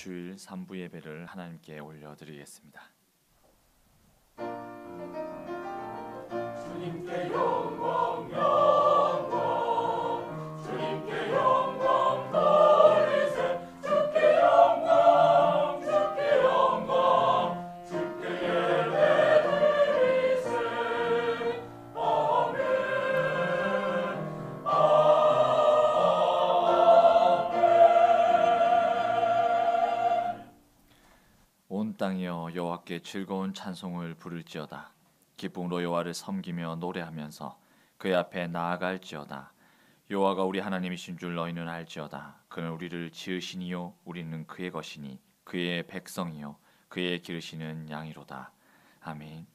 주일 3부 예배를 하나님께 올려드리겠습니다. 주님께 영광 영광 주님께 영광 돌리세 주께 영광 주께 영광 주께 예배 드리세 아멘 아멘. 온 땅이여 여호와께 즐거운 찬송을 부를지어다. 기쁨으로 여호와를 섬기며 노래하면서 그의 앞에 나아갈지어다. 여호와가 우리 하나님이신 줄 너희는 알지어다. 그는 우리를 지으시니요 우리는 그의 것이니 그의 백성이요 그의 기르시는 양이로다. 아멘.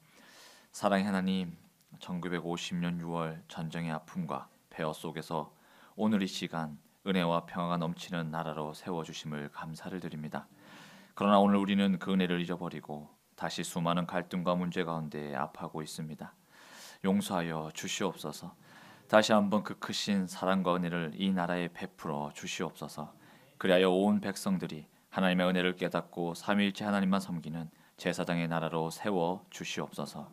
사랑의 하나님, 1950년 6월 전쟁의 아픔과 폐허 속에서 오늘 이 시간 은혜와 평화가 넘치는 나라로 세워주심을 감사를 드립니다. 그러나 오늘 우리는 그 은혜를 잊어버리고 다시 수많은 갈등과 문제 가운데 아파하고 있습니다. 용서하여 주시옵소서. 다시 한번 그 크신 사랑과 은혜를 이 나라에 베풀어 주시옵소서. 그리하여 온 백성들이 하나님의 은혜를 깨닫고 삼위일체 하나님만 섬기는 제사장의 나라로 세워 주시옵소서.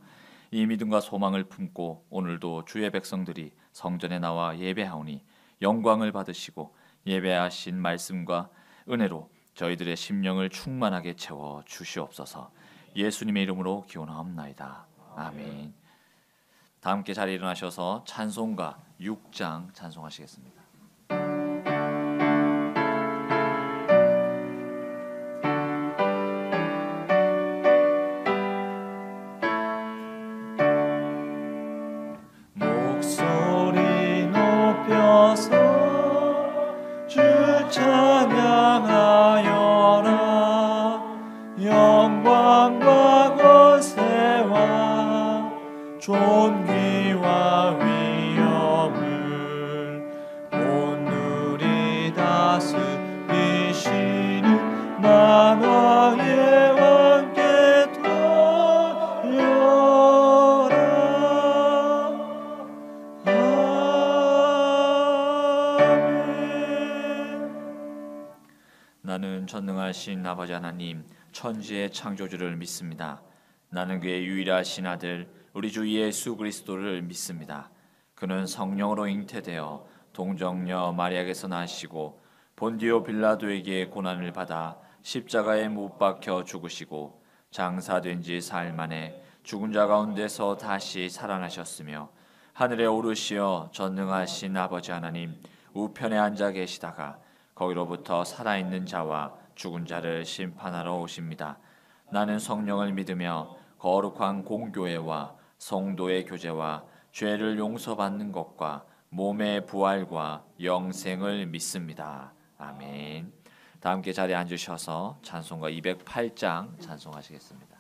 이 믿음과 소망을 품고 오늘도 주의 백성들이 성전에 나와 예배하오니 영광을 받으시고 예배하신 말씀과 은혜로 저희들의 심령을 충만하게 채워 주시옵소서. 예수님의 이름으로 기원하옵나이다. 아멘. 다 함께 자리에 일어나셔서 찬송가 6장 찬송하시겠습니다. 목소리 높여서 주 찬양하여라. 영광과 권세와 존귀와 위엄을 오늘이 다스리시는 만왕의 왕께 돌려라. 아멘. 나는 전능하신 아버지 하나님 천지의 창조주를 믿습니다. 나는 그의 유일하신 아들 우리 주 예수 그리스도를 믿습니다. 그는 성령으로 잉태되어 동정녀 마리아에게서 나시고 본디오 빌라도에게 고난을 받아 십자가에 못 박혀 죽으시고 장사된 지 사흘 만에 죽은 자 가운데서 다시 살아나셨으며 하늘에 오르시어 전능하신 아버지 하나님 우편에 앉아 계시다가 거기로부터 살아있는 자와 죽은 자를 심판하러 오십니다. 나는 성령을 믿으며 거룩한 공교회와 성도의 교제와 죄를 용서받는 것과 몸의 부활과 영생을 믿습니다. 아멘. 다 함께 자리에 앉으셔서 찬송가 208장 찬송하시겠습니다.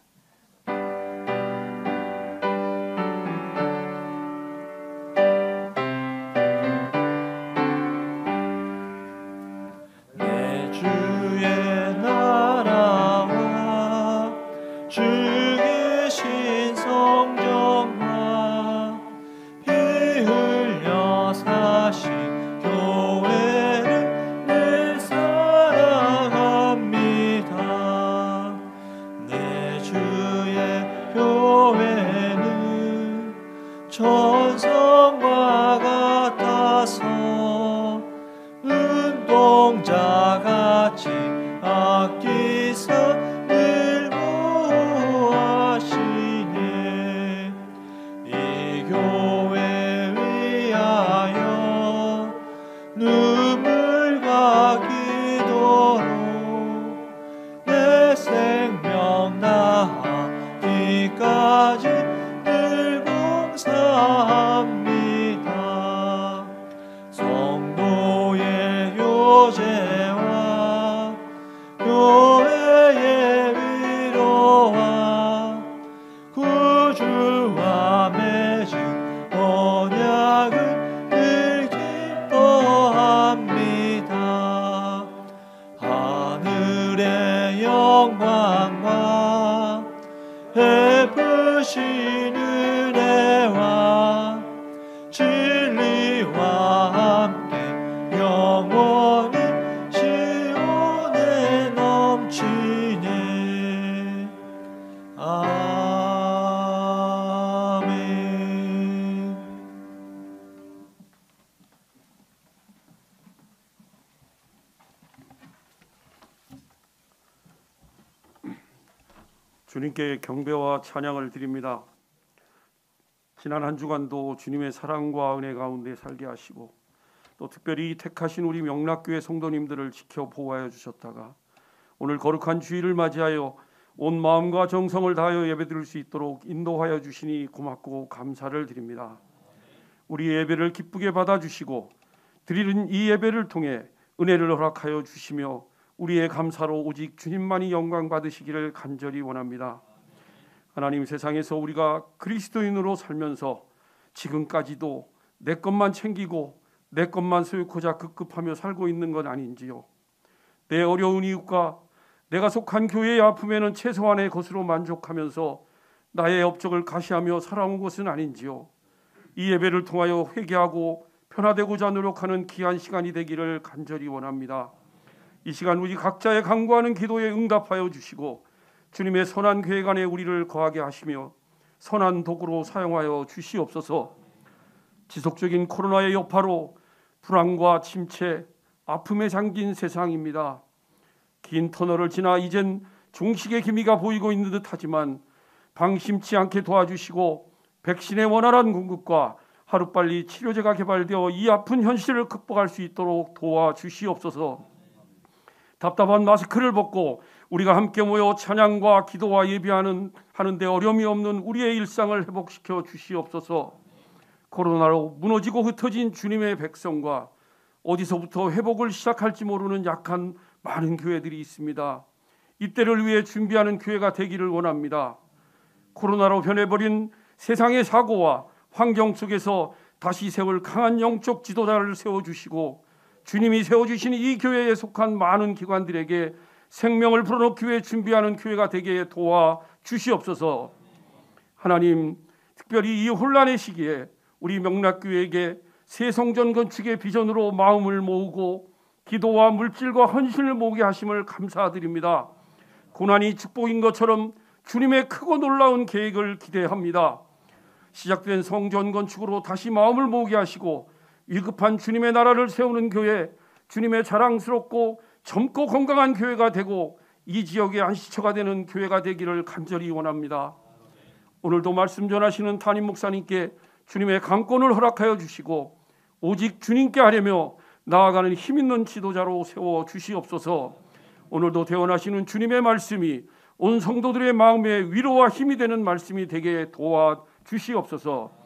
천성과 같아서 눈동자같이 아끼사 늘 보호하시네. 이 교회 위하여 눈물과 기도로 내 생명 다하기까지 늘 봉사합니다. 성도의 교제와 교회의 위로와 구주와 맺은 언약을 늘 기뻐합니다. 하늘의 영광과 베푸신 은혜와 진리와 함께 영원히 시온에 넘쳐 주님께 경배와 찬양을 드립니다. 지난 한 주간도 주님의 사랑과 은혜 가운데 살게 하시고 또 특별히 택하신 우리 명락교회 성도님들을 지켜 보호하여 주셨다가 오늘 거룩한 주일을 맞이하여 온 마음과 정성을 다하여 예배드릴 수 있도록 인도하여 주시니 고맙고 감사를 드립니다. 우리 예배를 기쁘게 받아주시고 드리는 이 예배를 통해 은혜를 허락하여 주시며 우리의 감사로 오직 주님만이 영광 받으시기를 간절히 원합니다. 하나님, 세상에서 우리가 그리스도인으로 살면서 지금까지도 내 것만 챙기고 내 것만 세우고자 급급하며 살고 있는 건 아닌지요? 내 어려운 이웃과 내가 속한 교회의 아픔에는 최소한의 것으로 만족하면서 나의 업적을 가시하며 살아온 것은 아닌지요? 이 예배를 통하여 회개하고 변화되고자 노력하는 귀한 시간이 되기를 간절히 원합니다. 이 시간 우리 각자의 간구하는 기도에 응답하여 주시고 주님의 선한 계획 안에 우리를 거하게 하시며 선한 도구로 사용하여 주시옵소서. 지속적인 코로나의 여파로 불안과 침체, 아픔에 잠긴 세상입니다. 긴 터널을 지나 이젠 종식의 기미가 보이고 있는 듯하지만 방심치 않게 도와주시고 백신의 원활한 공급과 하루빨리 치료제가 개발되어 이 아픈 현실을 극복할 수 있도록 도와주시옵소서. 답답한 마스크를 벗고 우리가 함께 모여 찬양과 기도와 예배하는데 어려움이 없는 우리의 일상을 회복시켜 주시옵소서. 코로나로 무너지고 흩어진 주님의 백성과 어디서부터 회복을 시작할지 모르는 약한 많은 교회들이 있습니다. 이때를 위해 준비하는 교회가 되기를 원합니다. 코로나로 변해버린 세상의 사고와 환경 속에서 다시 세울 강한 영적 지도자를 세워주시고 주님이 세워주신 이 교회에 속한 많은 기관들에게 생명을 불어넣기 위해 준비하는 교회가 되게 도와주시옵소서. 하나님, 특별히 이 혼란의 시기에 우리 명락교회에게 새 성전 건축의 비전으로 마음을 모으고 기도와 물질과 헌신을 모으게 하심을 감사드립니다. 고난이 축복인 것처럼 주님의 크고 놀라운 계획을 기대합니다. 시작된 성전 건축으로 다시 마음을 모으게 하시고 위급한 주님의 나라를 세우는 교회, 주님의 자랑스럽고 젊고 건강한 교회가 되고 이 지역의 안식처가 되는 교회가 되기를 간절히 원합니다. 오늘도 말씀 전하시는 담임 목사님께 주님의 강권을 허락하여 주시고 오직 주님께 하려며 나아가는 힘있는 지도자로 세워 주시옵소서. 오늘도 대언하시는 주님의 말씀이 온 성도들의 마음에 위로와 힘이 되는 말씀이 되게 도와주시옵소서.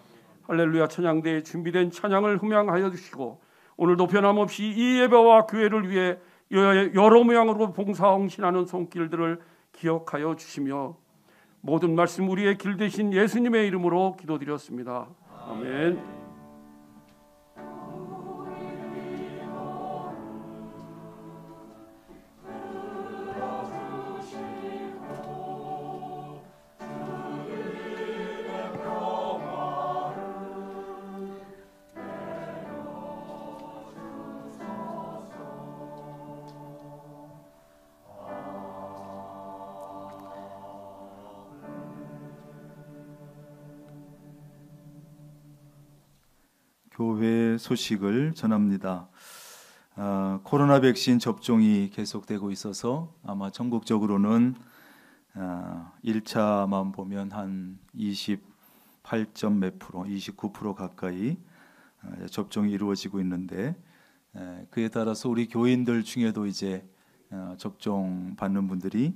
할렐루야 찬양대에 준비된 찬양을 흠양하여 주시고 오늘도 변함없이 이 예배와 교회를 위해 여러 모양으로 봉사홍신하는 손길들을 기억하여 주시며 모든 말씀 우리의 길 되신 예수님의 이름으로 기도드렸습니다. 아멘. 교회 소식을 전합니다. 코로나 백신 접종이 계속되고 있어서 아마 전국적으로는 1차만 보면 한 28점 몇 프로, 29% 가까이 접종이 이루어지고 있는데 그에 따라서 우리 교인들 중에도 이제 접종 받는 분들이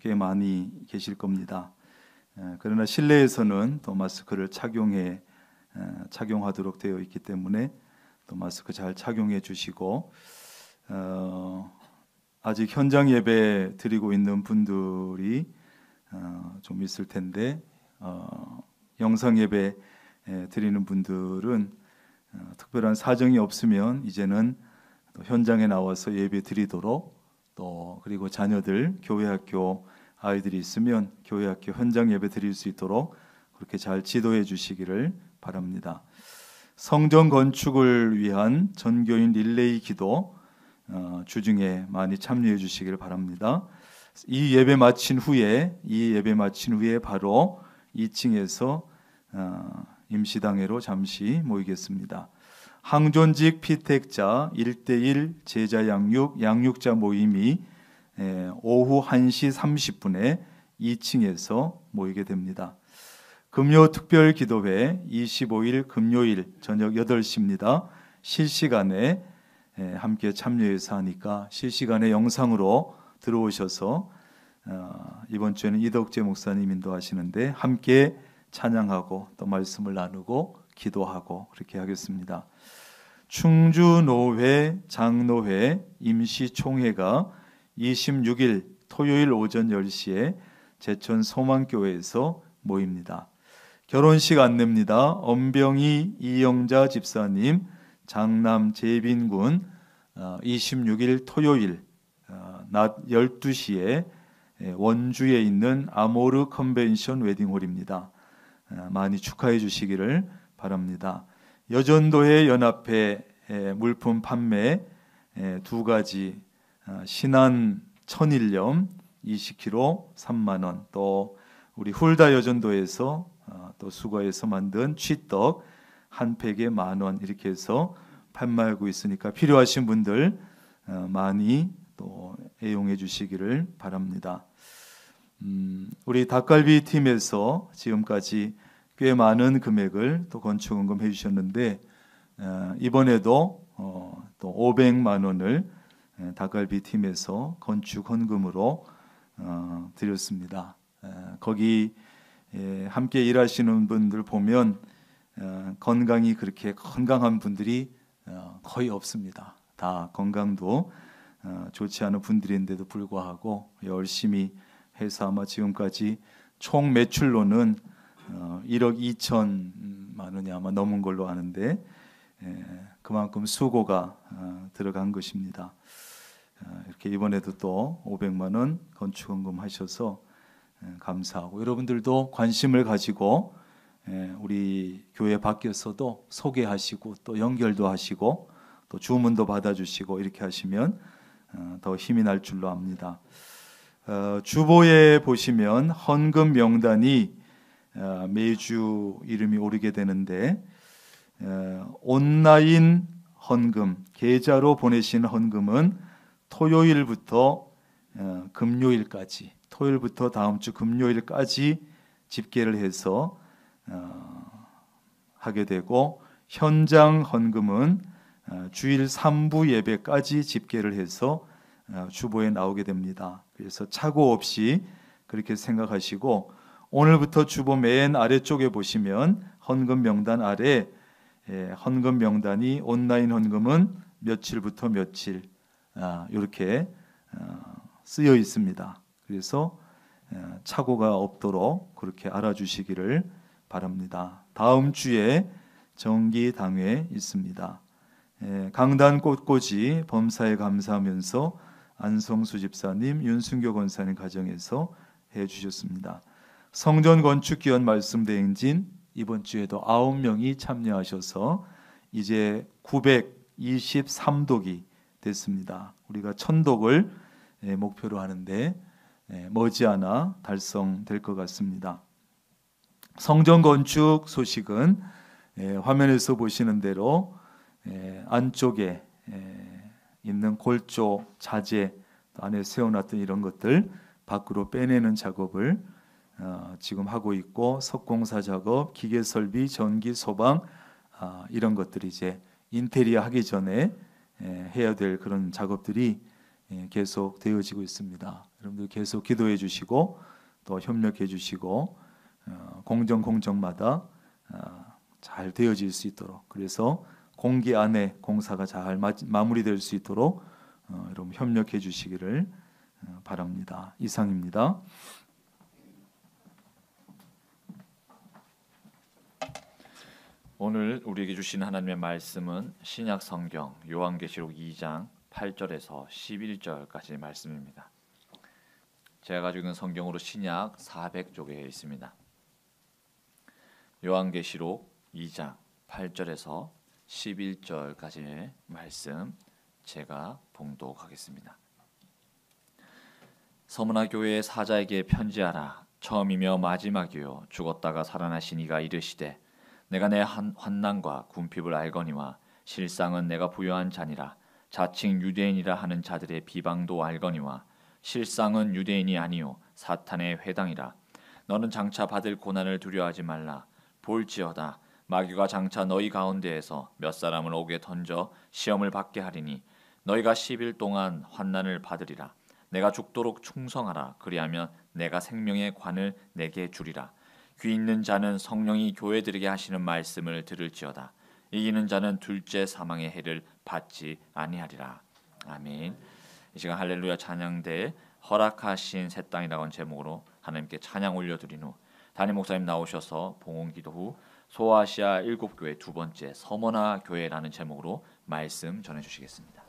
꽤 많이 계실 겁니다. 그러나 실내에서는 또 마스크를 착용하도록 되어 있기 때문에 또 마스크 잘 착용해 주시고 아직 현장 예배 드리고 있는 분들이 좀 있을 텐데 영상 예배 드리는 분들은 특별한 사정이 없으면 이제는 또 현장에 나와서 예배 드리도록 또 그리고 자녀들 교회 학교 아이들이 있으면 교회 학교 현장 예배 드릴 수 있도록 그렇게 잘 지도해 주시기를 바랍니다. 성전 건축을 위한 전교인 릴레이 기도 주중에 많이 참여해 주시기를 바랍니다. 이 예배 마친 후에 바로 2층에서 임시당회로 잠시 모이겠습니다. 항존직 피택자 1:1 제자 양육자 모임이 오후 1시 30분에 2층에서 모이게 됩니다. 금요 특별 기도회 25일 금요일 저녁 8시입니다. 실시간에 함께 참여해서 하니까 실시간에 영상으로 들어오셔서 이번 주에는 이덕재 목사님 인도하시는데 함께 찬양하고 또 말씀을 나누고 기도하고 그렇게 하겠습니다. 충주노회 장로회 임시총회가 26일 토요일 오전 10시에 제천 소망교회에서 모입니다. 결혼식 안내입니다. 엄병희 이영자 집사님 장남 제빈군 26일 토요일 낮 12시에 원주에 있는 아모르 컨벤션 웨딩홀입니다. 많이 축하해 주시기를 바랍니다. 여전도회 연합회 물품 판매 2가지 신안 천일염 20kg 3만 원, 또 우리 훌다 여전도에서 또 수거해서 만든 취떡 한 팩에 10,000원 이렇게 해서 판매하고 있으니까 필요하신 분들 많이 또 애용해 주시기를 바랍니다. 우리 닭갈비 팀에서 지금까지 꽤 많은 금액을 또 건축헌금 해주셨는데 이번에도 또 500만 원을 닭갈비 팀에서 건축헌금으로 드렸습니다. 거기 함께 일하시는 분들 보면 건강이 그렇게 건강한 분들이 거의 없습니다. 다 건강도 좋지 않은 분들인데도 불구하고 열심히 해서 아마 지금까지 총 매출로는 1억 2천만 원이 아마 넘은 걸로 아는데 그만큼 수고가 들어간 것입니다. 이렇게 이번에도 또 500만 원 건축헌금 하셔서 감사하고 여러분들도 관심을 가지고 우리 교회 밖에서도 소개하시고 또 연결도 하시고 또 주문도 받아주시고 이렇게 하시면 더 힘이 날 줄로 압니다. 주보에 보시면 헌금 명단이 매주 이름이 오르게 되는데 온라인 헌금 계좌로 보내신 헌금은 토요일부터 금요일까지 토요일부터 다음 주 금요일까지 집계를 해서 하게 되고 현장 헌금은 주일 3부 예배까지 집계를 해서 주보에 나오게 됩니다. 그래서 착오 없이 그렇게 생각하시고 오늘부터 주보 맨 아래쪽에 보시면 헌금 명단 아래 헌금 명단이 온라인 헌금은 며칠부터 며칠 이렇게 쓰여 있습니다. 그래서 착오가 없도록 그렇게 알아주시기를 바랍니다. 다음 주에 정기당회 있습니다. 강단 꽃꽂이 범사에 감사하면서 안성수 집사님, 윤순교 권사님 가정에서 해주셨습니다. 성전 건축 기원 말씀 대행진 이번 주에도 9명이 참여하셔서 이제 923독이 됐습니다. 우리가 1000독을 목표로 하는데 머지않아 달성될 것 같습니다. 성전 건축 소식은 화면에서 보시는 대로 안쪽에 있는 골조, 자재 안에 세워놨던 이런 것들 밖으로 빼내는 작업을 지금 하고 있고 석공사 작업, 기계 설비, 전기, 소방 이런 것들이 이제 인테리어 하기 전에 해야 될 그런 작업들이 계속 되어지고 있습니다. 여러분들 계속 기도해 주시고 또 협력해 주시고 공정마다 잘 되어질 수 있도록 그래서 공기 안에 공사가 잘 마무리될 수 있도록 여러분 협력해 주시기를 바랍니다. 이상입니다. 오늘 우리에게 주신 하나님의 말씀은 신약 성경 요한계시록 2장 8절에서 11절까지 말씀입니다. 제가 가지고 있는 성경으로 신약 400쪽에 있습니다. 요한계시록 2장 8절에서 11절까지의 말씀 제가 봉독하겠습니다. 서문화 교회의 사자에게 편지하라. 처음이며 마지막이요 죽었다가 살아나신 이가 이르시되 내가 내 환난과 궁핍을 알거니와 실상은 내가 부여한 자니라. 자칭 유대인이라 하는 자들의 비방도 알거니와 실상은 유대인이 아니요 사탄의 회당이라. 너는 장차 받을 고난을 두려워하지 말라. 볼지어다 마귀가 장차 너희 가운데에서 몇 사람을 옥에 던져 시험을 받게 하리니 너희가 10일 동안 환난을 받으리라. 내가 죽도록 충성하라. 그리하면 내가 생명의 관을 내게 주리라. 귀 있는 자는 성령이 교회들에게 하시는 말씀을 들을지어다. 이기는 자는 둘째 사망의 해를 받지 아니하리라. 아멘. 이 시간 할렐루야 찬양대 허락하신 새 땅이라고 하는 제목으로 하나님께 찬양 올려드린 후 담임 목사님 나오셔서 봉헌기도 후 소아시아 7교회 두 번째 서머나 교회라는 제목으로 말씀 전해주시겠습니다.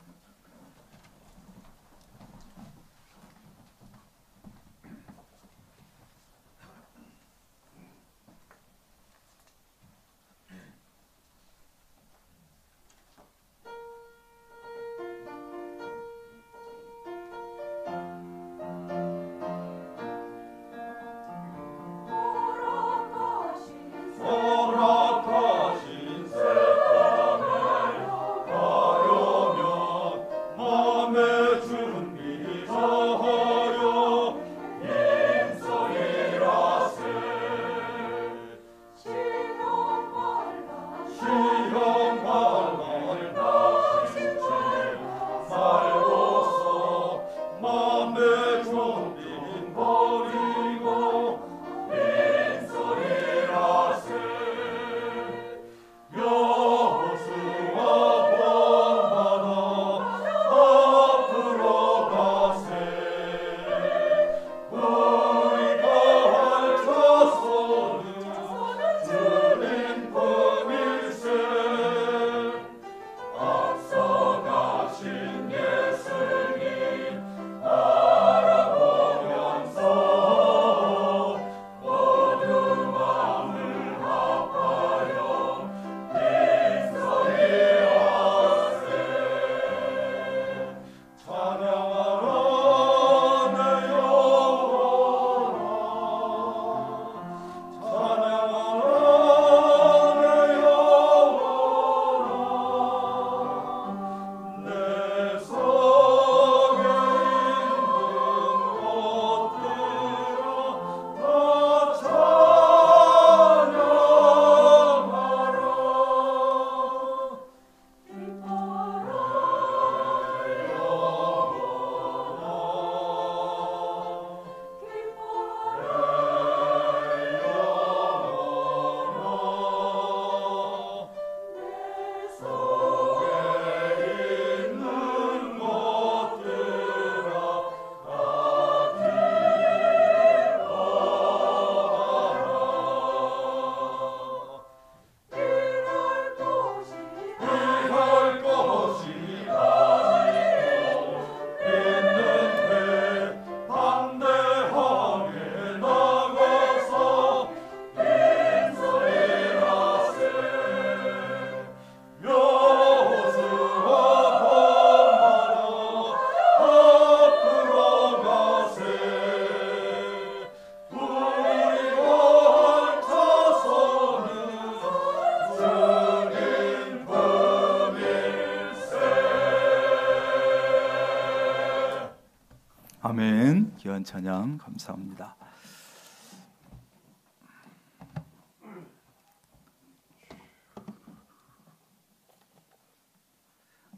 아멘. 귀한 찬양 감사합니다.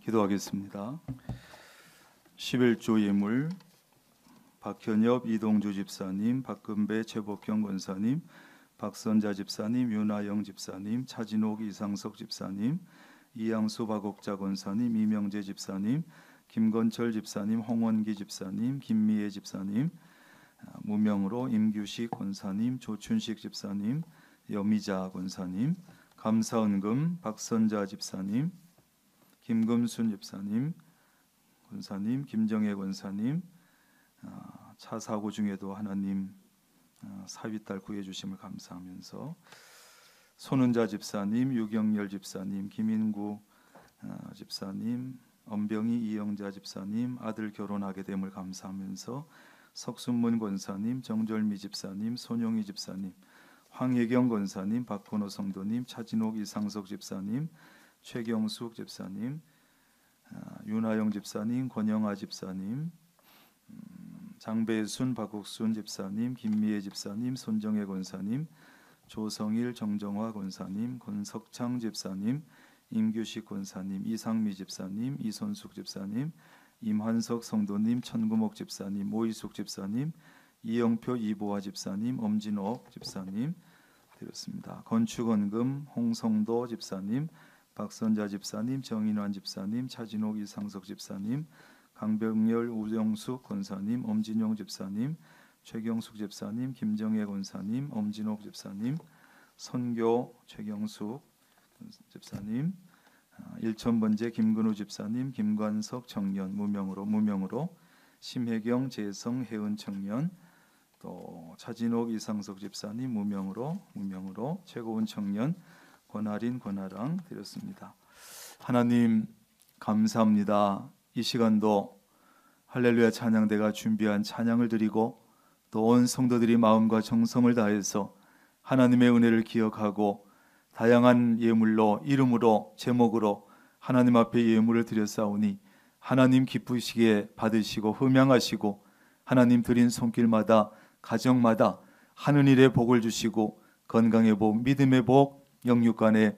기도하겠습니다. 11조 예물 박현엽 이동주 집사님, 박근배 최복경 권사님, 박선자 집사님, 윤아영 집사님, 차진옥 이상석 집사님, 이양수 박옥자 권사님, 이명재 집사님, 김건철 집사님, 홍원기 집사님, 김미애 집사님, 무명으로 임규식 권사님, 조춘식 집사님, 여미자 권사님, 감사은금 박선자 집사님, 김금순 집사님, 권사님, 김정혜 권사님, 차 사고 중에도 하나님 사위딸 구해주심을 감사하면서 손은자 집사님, 유경열 집사님, 김인구 집사님, 엄병희 이영자 집사님 아들 결혼하게 됨을 감사하면서 석순문 권사님, 정절미 집사님, 손용희 집사님, 황혜경 권사님, 박건호 성도님, 차진옥 이상석 집사님, 최경숙 집사님, 윤하영 집사님, 권영아 집사님, 장배순, 박국순 집사님, 김미애 집사님, 손정혜 권사님, 조성일, 정정화 권사님, 권석창 집사님, 임규식 권사님, 이상미 집사님, 이손숙 집사님, 임한석 성도님, 천구목 집사님, 모이숙 집사님, 이영표 이보화 집사님, 엄진옥 집사님 드렸습니다. 건축원금 홍성도 집사님, 박선자 집사님, 정인환 집사님, 차진옥 이상석 집사님, 강병열 우영숙 권사님, 엄진용 집사님, 최경숙 집사님, 김정혜 권사님, 엄진옥 집사님, 선교 최경숙 집사님, 일천번제 김근우 집사님, 김관석 청년 무명으로 심혜경 재성 혜은 청년, 또 차진옥 이상석 집사님 무명으로 최고은 청년 권아랑 드렸습니다. 하나님 감사합니다. 이 시간도 할렐루야 찬양대가 준비한 찬양을 드리고 또 온 성도들이 마음과 정성을 다해서 하나님의 은혜를 기억하고 다양한 예물로 이름으로 제목으로 하나님 앞에 예물을 드렸사오니 하나님 기쁘시게 받으시고 흠양하시고 하나님 드린 손길마다 가정마다 하는 일에 복을 주시고 건강의 복, 믿음의 복, 영육간의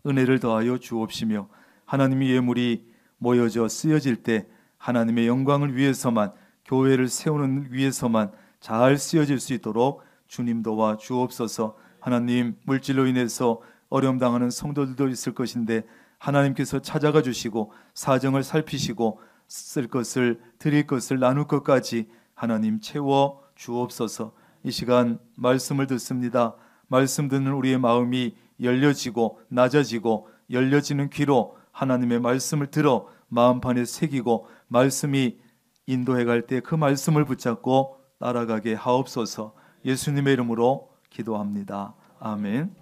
은혜를 더하여 주옵시며 하나님의 예물이 모여져 쓰여질 때 하나님의 영광을 위해서만 교회를 세우는 위해서만 잘 쓰여질 수 있도록 주님 도와 주옵소서. 하나님 물질로 인해서 어려움 당하는 성도들도 있을 것인데 하나님께서 찾아가 주시고 사정을 살피시고 쓸 것을 드릴 것을 나눌 것까지 하나님 채워 주옵소서. 이 시간 말씀을 듣습니다. 말씀 듣는 우리의 마음이 열려지고 낮아지고 열려지는 귀로 하나님의 말씀을 들어 마음판에 새기고 말씀이 인도해 갈 때 그 말씀을 붙잡고 따라가게 하옵소서. 예수님의 이름으로 기도합니다. 아멘.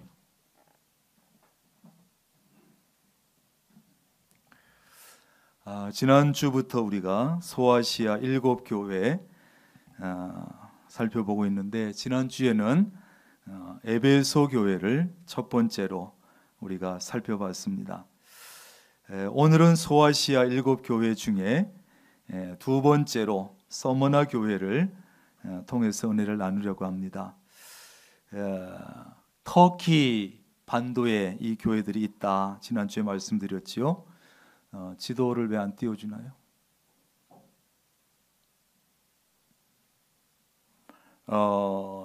지난주부터 우리가 소아시아 7교회 살펴보고 있는데 지난주에는 에베소 교회를 첫 번째로 우리가 살펴봤습니다. 오늘은 소아시아 7교회 중에 두 번째로 서머나 교회를 통해서 은혜를 나누려고 합니다. 터키 반도에 이 교회들이 있다. 지난주에 말씀드렸지요. 지도를 왜 안 띄워주나요?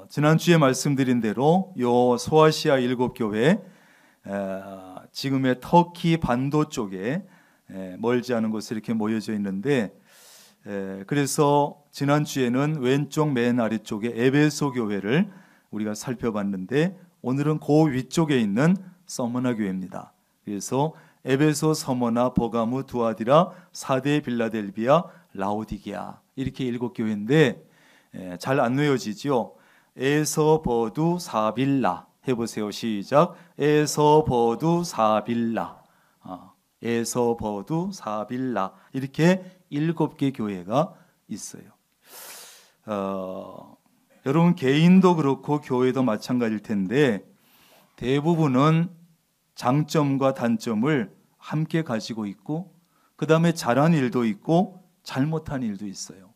지난주에 말씀드린 대로 요 소아시아 7교회 지금의 터키 반도 쪽에 멀지 않은 곳에 이렇게 모여져 있는데 그래서 지난주에는 왼쪽 맨 아래쪽에 에베소 교회를 우리가 살펴봤는데 오늘은 그 위쪽에 있는 서머나 교회입니다. 그래서 에베소, 서머나, 버가무, 두아디라, 사데, 빌라델비아, 라오디게아 이렇게 7교회인데 잘 안 외워지죠. 에서버두 사빌라 해보세요. 시작. 에서버두 사빌라, 에서버두 사빌라 이렇게 7개 교회가 있어요. 여러분 개인도 그렇고 교회도 마찬가지일 텐데 대부분은 장점과 단점을 함께 가지고 있고 그 다음에 잘한 일도 있고 잘못한 일도 있어요.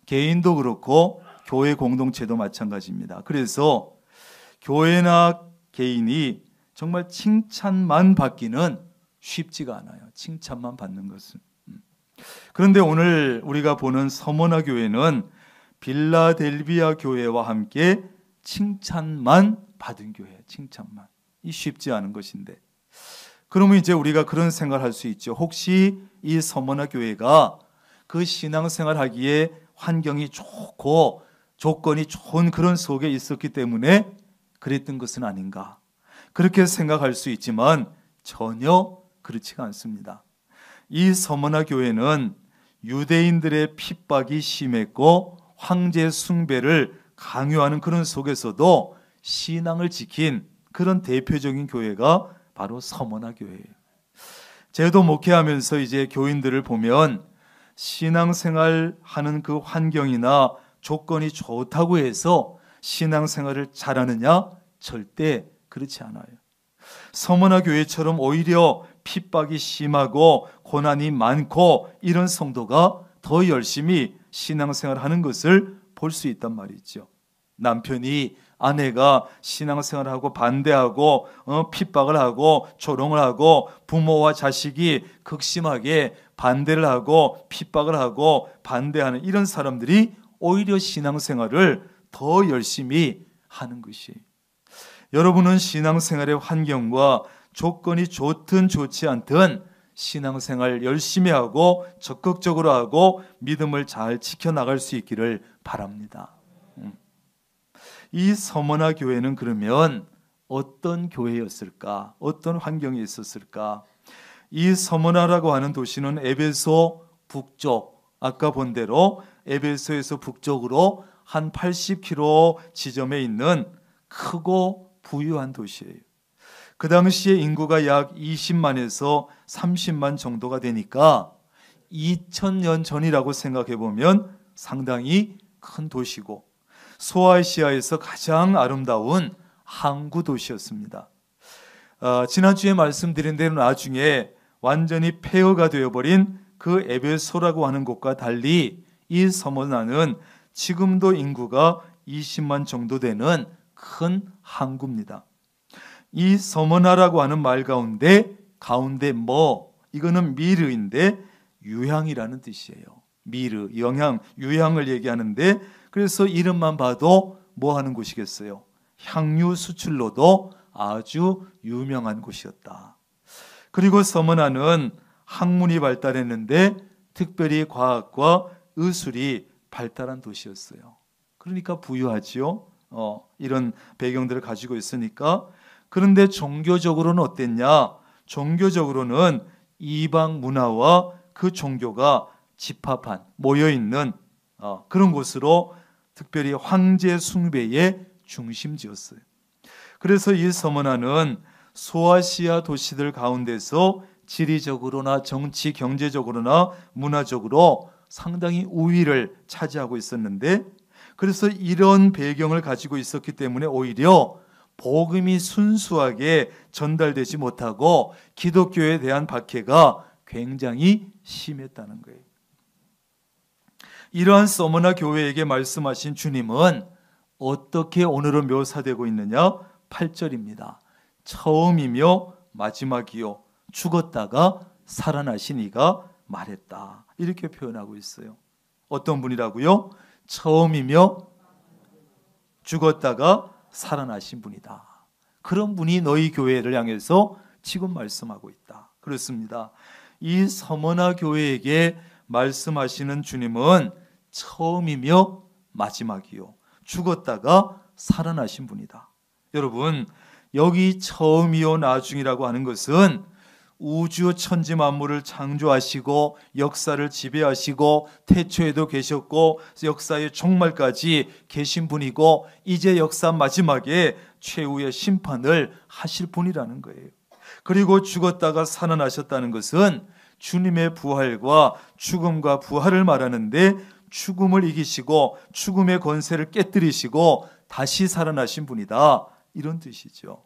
개인도 그렇고 교회 공동체도 마찬가지입니다. 그래서 교회나 개인이 정말 칭찬만 받기는 쉽지가 않아요. 칭찬만 받는 것은. 그런데 오늘 우리가 보는 서머나 교회는 빌라델비아 교회와 함께 칭찬만 받은 교회, 칭찬만. 이 쉽지 않은 것인데. 그러면 이제 우리가 그런 생각을 할 수 있죠. 혹시 이 서머나 교회가 그 신앙생활 하기에 환경이 좋고 조건이 좋은 그런 속에 있었기 때문에 그랬던 것은 아닌가. 그렇게 생각할 수 있지만 전혀 그렇지가 않습니다. 이 서머나 교회는 유대인들의 핍박이 심했고 황제 숭배를 강요하는 그런 속에서도 신앙을 지킨 그런 대표적인 교회가 바로 서머나 교회예요. 제도 목회하면서 이제 교인들을 보면 신앙생활 하는 그 환경이나 조건이 좋다고 해서 신앙생활을 잘하느냐? 절대 그렇지 않아요. 서머나 교회처럼 오히려 핍박이 심하고 고난이 많고 이런 성도가 더 열심히 신앙생활하는 것을 볼 수 있단 말이죠. 남편이 아내가 신앙생활하고 반대하고 핍박을 하고 조롱을 하고 부모와 자식이 극심하게 반대를 하고 핍박을 하고 반대하는 이런 사람들이 오히려 신앙생활을 더 열심히 하는 것이, 여러분은 신앙생활의 환경과 조건이 좋든 좋지 않든 신앙생활 열심히 하고 적극적으로 하고 믿음을 잘 지켜나갈 수 있기를 바랍니다. 이 서머나 교회는 그러면 어떤 교회였을까? 어떤 환경이 있었을까? 이 서머나라고 하는 도시는 에베소 북쪽, 아까 본 대로 에베소에서 북쪽으로 한 80km 지점에 있는 크고 부유한 도시예요. 그 당시에 인구가 약 20만에서 30만 정도가 되니까 2000년 전이라고 생각해 보면 상당히 큰 도시고 소아시아에서 가장 아름다운 항구 도시였습니다. 지난주에 말씀드린 대로 나중에 완전히 폐허가 되어버린 그 에베소라고 하는 곳과 달리 이 서머나는 지금도 인구가 20만 정도 되는 큰 항구입니다. 이 서머나라고 하는 말 가운데 이거는 미르인데 유향이라는 뜻이에요. 미르, 영향, 유향을 얘기하는데, 그래서 이름만 봐도 뭐 하는 곳이겠어요? 향유 수출로도 아주 유명한 곳이었다. 그리고 서머나는 학문이 발달했는데 특별히 과학과 의술이 발달한 도시였어요. 그러니까 부유하지요. 이런 배경들을 가지고 있으니까. 그런데 종교적으로는 어땠냐? 종교적으로는 이방 문화와 그 종교가 집합한, 모여있는 그런 곳으로 특별히 황제 숭배의 중심지였어요. 그래서 이 서머나는 소아시아 도시들 가운데서 지리적으로나 정치, 경제적으로나 문화적으로 상당히 우위를 차지하고 있었는데, 그래서 이런 배경을 가지고 있었기 때문에 오히려 복음이 순수하게 전달되지 못하고 기독교에 대한 박해가 굉장히 심했다는 거예요. 이러한 서머나 교회에게 말씀하신 주님은 어떻게 오늘은 묘사되고 있느냐? 8절입니다. 처음이며 마지막이요, 죽었다가 살아나신 이가 말했다. 이렇게 표현하고 있어요. 어떤 분이라고요? 처음이며 죽었다가 살아나신 분이다. 그런 분이 너희 교회를 향해서 지금 말씀하고 있다. 그렇습니다. 이 서머나 교회에게 말씀하시는 주님은 처음이며 마지막이요, 죽었다가 살아나신 분이다. 여러분, 여기 처음이요 나중이라고 하는 것은 우주 천지 만물을 창조하시고 역사를 지배하시고 태초에도 계셨고 역사의 종말까지 계신 분이고 이제 역사 마지막에 최후의 심판을 하실 분이라는 거예요. 그리고 죽었다가 살아나셨다는 것은 주님의 부활과 죽음과 부활을 말하는데, 죽음을 이기시고 죽음의 권세를 깨뜨리시고 다시 살아나신 분이다, 이런 뜻이죠.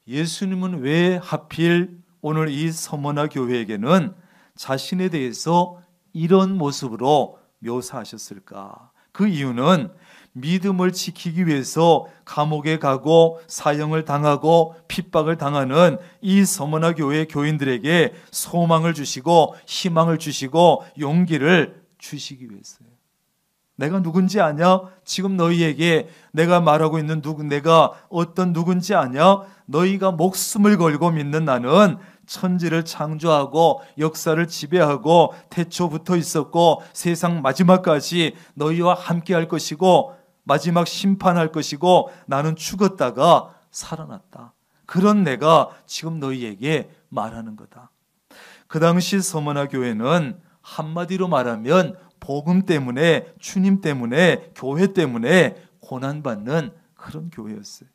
예수님은 왜 하필 오늘 이 서머나 교회에게는 자신에 대해서 이런 모습으로 묘사하셨을까? 그 이유는 믿음을 지키기 위해서 감옥에 가고 사형을 당하고 핍박을 당하는 이 서머나 교회 교인들에게 소망을 주시고 희망을 주시고 용기를 주시기 위해서예요. 내가 누군지 아냐? 지금 너희에게 내가 말하고 있는 내가 어떤 누군지 아냐? 너희가 목숨을 걸고 믿는 나는 천지를 창조하고 역사를 지배하고 태초부터 있었고 세상 마지막까지 너희와 함께 할 것이고 마지막 심판할 것이고 나는 죽었다가 살아났다. 그런 내가 지금 너희에게 말하는 거다. 그 당시 서머나 교회는 한마디로 말하면 복음 때문에, 주님 때문에, 교회 때문에 고난받는 그런 교회였어요.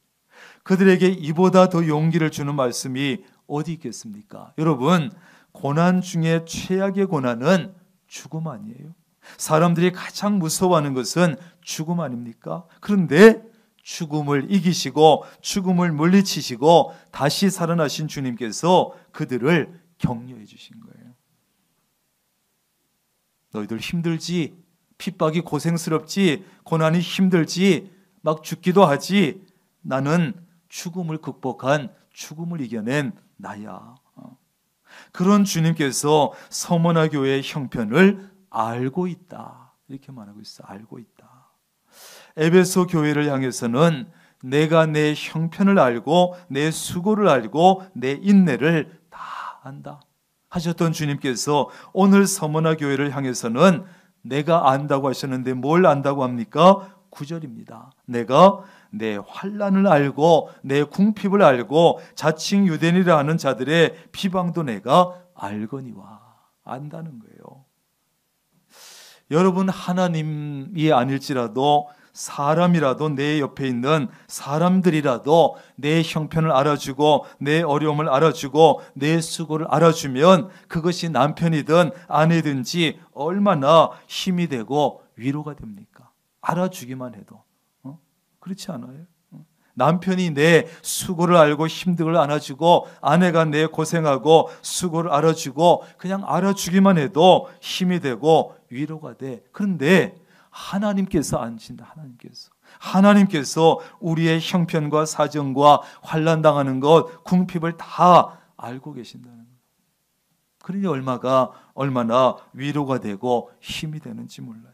그들에게 이보다 더 용기를 주는 말씀이 어디 있겠습니까? 여러분, 고난 중에 최악의 고난은 죽음 아니에요? 사람들이 가장 무서워하는 것은 죽음 아닙니까? 그런데 죽음을 이기시고 죽음을 물리치시고 다시 살아나신 주님께서 그들을 격려해 주신 거예요. 너희들 힘들지? 핍박이 고생스럽지, 고난이 힘들지, 막 죽기도 하지, 나는 죽음을 극복한, 죽음을 이겨낸 나야. 그런 주님께서 서머나 교회의 형편을 알고 있다, 이렇게 말하고 있어. 알고 있다. 에베소 교회를 향해서는 내가 내 형편을 알고 내 수고를 알고 내 인내를 다 안다 하셨던 주님께서 오늘 서머나 교회를 향해서는 내가 안다고 하셨는데 뭘 안다고 합니까? 9절입니다. 내가 내 환난을 알고 내 궁핍을 알고 자칭 유대인이라 하는 자들의 비방도 내가 알거니와. 안다는 거예요. 여러분, 하나님이 아닐지라도 사람이라도, 내 옆에 있는 사람들이라도 내 형편을 알아주고 내 어려움을 알아주고 내 수고를 알아주면 그것이 남편이든 아내든지 얼마나 힘이 되고 위로가 됩니까? 알아주기만 해도. 그렇지 않아요? 남편이 내 수고를 알고 힘듦을 안아주고 아내가 내 고생하고 수고를 알아주고 그냥 알아주기만 해도 힘이 되고 위로가 돼. 그런데 하나님께서 안신다. 하나님께서 우리의 형편과 사정과 환난 당하는 것, 궁핍을 다 알고 계신다는 거예요. 그러니 얼마나 위로가 되고 힘이 되는지 몰라요.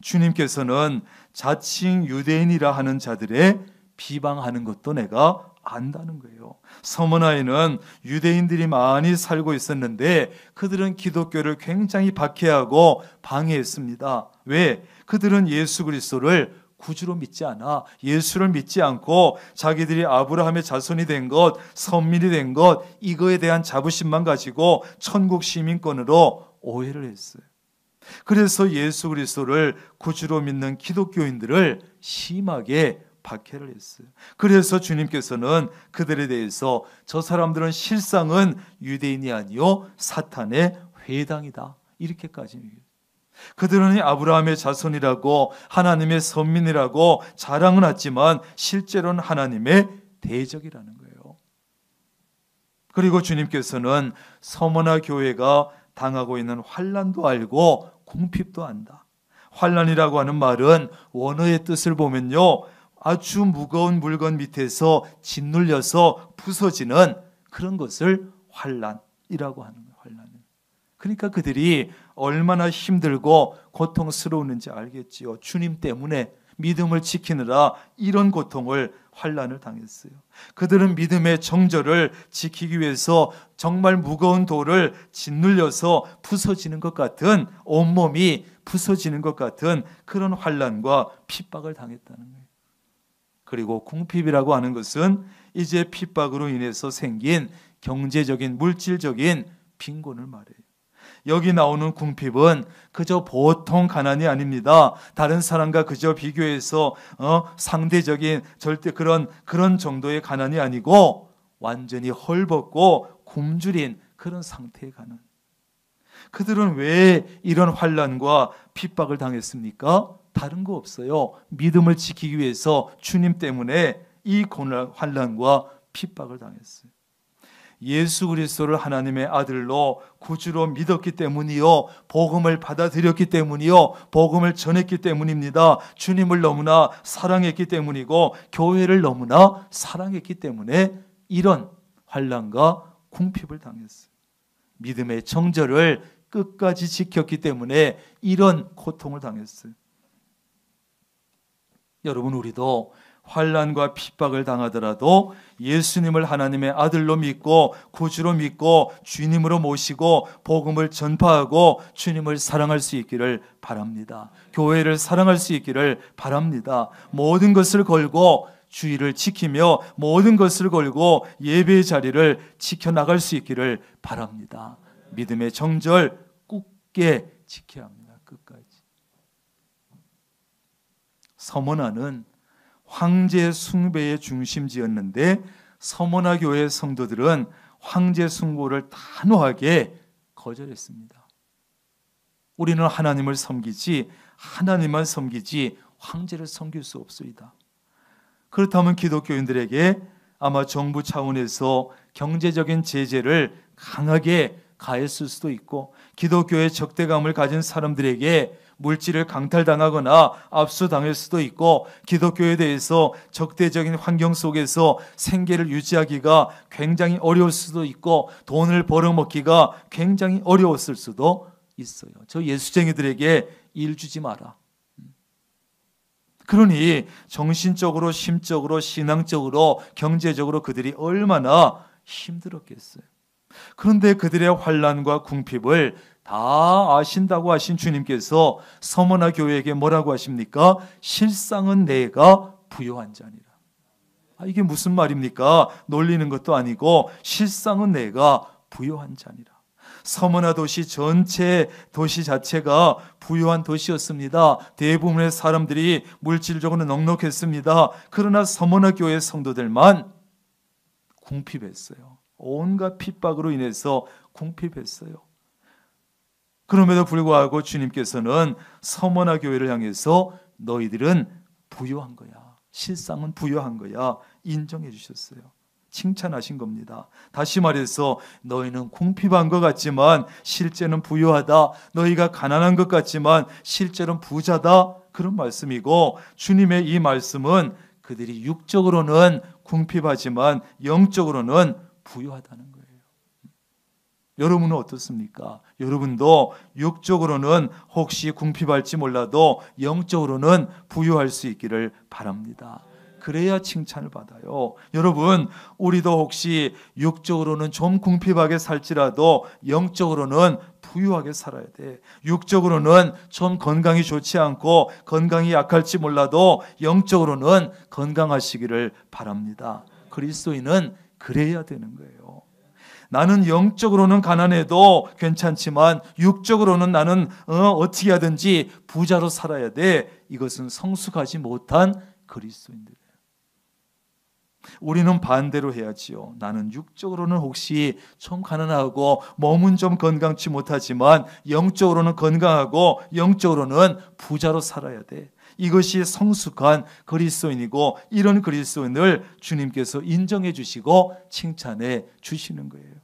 주님께서는 자칭 유대인이라 하는 자들의 비방하는 것도 내가 안다는 거예요. 서머나에는 유대인들이 많이 살고 있었는데 그들은 기독교를 굉장히 박해하고 방해했습니다. 왜? 그들은 예수 그리스도를 구주로 믿지 않아. 예수를 믿지 않고 자기들이 아브라함의 자손이 된 것, 선민이 된 것, 이거에 대한 자부심만 가지고 천국 시민권으로 오해를 했어요. 그래서 예수 그리스도를 구주로 믿는 기독교인들을 심하게 박해를 했어요. 그래서 주님께서는 그들에 대해서 저 사람들은 실상은 유대인이 아니요 사탄의 회당이다, 이렇게까지 얘기해요. 그들은 아브라함의 자손이라고 하나님의 선민이라고 자랑은 하지만 실제로는 하나님의 대적이라는 거예요. 그리고 주님께서는 서머나 교회가 당하고 있는 환난도 알고 궁핍도 안다. 환난이라고 하는 말은 원어의 뜻을 보면요, 아주 무거운 물건 밑에서 짓눌려서 부서지는 그런 것을 환난이라고 하는 거예요. 환난은. 그러니까 그들이 얼마나 힘들고 고통스러웠는지 알겠지요. 주님 때문에 믿음을 지키느라 이런 고통을, 환난을 당했어요. 그들은 믿음의 정절을 지키기 위해서 정말 무거운 돌을 짓눌려서 부서지는 것 같은, 온몸이 부서지는 것 같은 그런 환난과 핍박을 당했다는 거예요. 그리고 궁핍이라고 하는 것은 이제 핍박으로 인해서 생긴 경제적인, 물질적인 빈곤을 말해요. 여기 나오는 궁핍은 그저 보통 가난이 아닙니다. 다른 사람과 그저 비교해서 상대적인 절대 그런 정도의 가난이 아니고 완전히 헐벗고 굶주린 그런 상태의 가난. 그들은 왜 이런 환난과 핍박을 당했습니까? 다른 거 없어요. 믿음을 지키기 위해서 주님 때문에 이 환난과 핍박을 당했어요. 예수 그리스도를 하나님의 아들로 구주로 믿었기 때문이요, 복음을 받아들였기 때문이요, 복음을 전했기 때문입니다. 주님을 너무나 사랑했기 때문이고 교회를 너무나 사랑했기 때문에 이런 환난과 궁핍을 당했어요. 믿음의 정절을 끝까지 지켰기 때문에 이런 고통을 당했어요. 여러분, 우리도 환난과 핍박을 당하더라도 예수님을 하나님의 아들로 믿고 구주로 믿고 주님으로 모시고 복음을 전파하고 주님을 사랑할 수 있기를 바랍니다. 교회를 사랑할 수 있기를 바랍니다. 모든 것을 걸고 주의를 지키며 모든 것을 걸고 예배의 자리를 지켜나갈 수 있기를 바랍니다. 믿음의 정절 굳게 지켜야 합니다. 끝까지. 서머나는 황제 숭배의 중심지였는데 서머나 교회 성도들은 황제 숭배를 단호하게 거절했습니다. 우리는 하나님을 섬기지, 하나님만 섬기지 황제를 섬길 수 없습니다. 그렇다면 기독교인들에게 아마 정부 차원에서 경제적인 제재를 강하게 가했을 수도 있고, 기독교의 적대감을 가진 사람들에게 물질을 강탈당하거나 압수당할 수도 있고, 기독교에 대해서 적대적인 환경 속에서 생계를 유지하기가 굉장히 어려울 수도 있고, 돈을 벌어먹기가 굉장히 어려웠을 수도 있어요. 저 예수쟁이들에게 일 주지 마라. 그러니 정신적으로, 심적으로, 신앙적으로, 경제적으로 그들이 얼마나 힘들었겠어요. 그런데 그들의 환난과 궁핍을 다 아신다고 하신 주님께서 서머나 교회에게 뭐라고 하십니까? 실상은 내가 부요한 자니라. 이게 무슨 말입니까? 놀리는 것도 아니고 실상은 내가 부요한 자니라. 서머나 도시 전체 도시 자체가 부유한 도시였습니다. 대부분의 사람들이 물질적으로 넉넉했습니다. 그러나 서머나 교회 성도들만 궁핍했어요. 온갖 핍박으로 인해서 궁핍했어요. 그럼에도 불구하고 주님께서는 서머나 교회를 향해서 너희들은 부유한 거야, 실상은 부유한 거야, 인정해 주셨어요. 칭찬하신 겁니다. 다시 말해서 너희는 궁핍한 것 같지만 실제는 부유하다, 너희가 가난한 것 같지만 실제는 부자다, 그런 말씀이고, 주님의 이 말씀은 그들이 육적으로는 궁핍하지만 영적으로는 부유하다는 거예요. 여러분은 어떻습니까? 여러분도 육적으로는 혹시 궁핍할지 몰라도 영적으로는 부유할 수 있기를 바랍니다. 그래야 칭찬을 받아요. 여러분, 우리도 혹시 육적으로는 좀 궁핍하게 살지라도 영적으로는 부유하게 살아야 돼. 육적으로는 좀 건강이 좋지 않고 건강이 약할지 몰라도 영적으로는 건강하시기를 바랍니다. 그리스도인은 그래야 되는 거예요. 나는 영적으로는 가난해도 괜찮지만 육적으로는 나는 어떻게 하든지 부자로 살아야 돼. 이것은 성숙하지 못한 그리스도인들이에요. 우리는 반대로 해야지요. 나는 육적으로는 혹시 좀 가난하고 몸은 좀 건강치 못하지만 영적으로는 건강하고 영적으로는 부자로 살아야 돼. 이것이 성숙한 그리스도인이고, 이런 그리스도인을 주님께서 인정해 주시고 칭찬해 주시는 거예요.